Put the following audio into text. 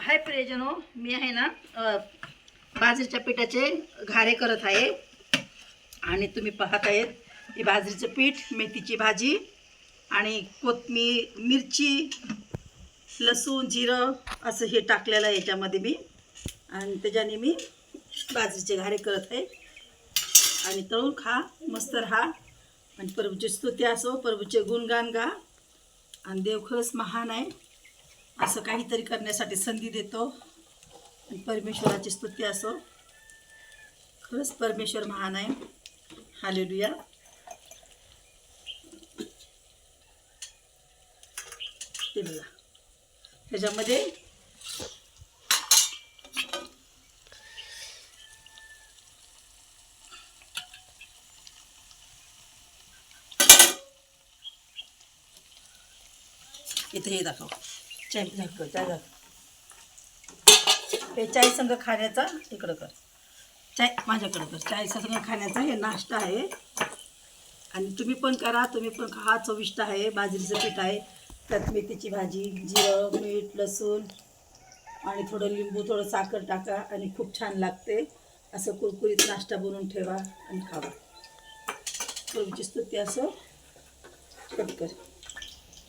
हाय प्रियजनो, मी आहे ना बाजरीच्या पिठाचे घारे करत आहे आणि तुम्ही पाहत आहेत ही बाजरीचं पीठ, मेथीची भाजी आणि कोथिंबीर, मिरची, लसूण, जिरं असं हे टाकलेलं आहे याच्यामध्ये मी, आणि त्याच्याने मी बाजरीचे घारे करत आहे. आणि तळून खा, मस्त राहा आणि प्रभूची स्तुती असो, प्रभूचे गुणगान गा. आणि देव खरंच महान आहे, असं काहीतरी करण्यासाठी संधी देतो. आणि परमेश्वराची स्तुती असो, खरंच परमेश्वर महान आहे. हालेलुया. ते बघा त्याच्यामध्ये इथे हे दाखव, चाय दाखव, चाय दाखव. हे चाय संग खाण्याचा इकडं कर, चाय माझ्याकडं कर. चाय संग खाण्याचा हे नाश्ता आहे आणि तुम्ही पण करा, तुम्ही पण खा. चविष्ट आहे, बाजरीचं पीठ आहे, त्यात मेथीची भाजी, जिरं, मीठ, लसूण आणि थोडं लिंबू, थोडं साखर टाका आणि खूप छान लागते. असं कुरकुरीत नाश्ता बनवून ठेवा आणि खावा. प्रभूची स्तुती असो. कट कर.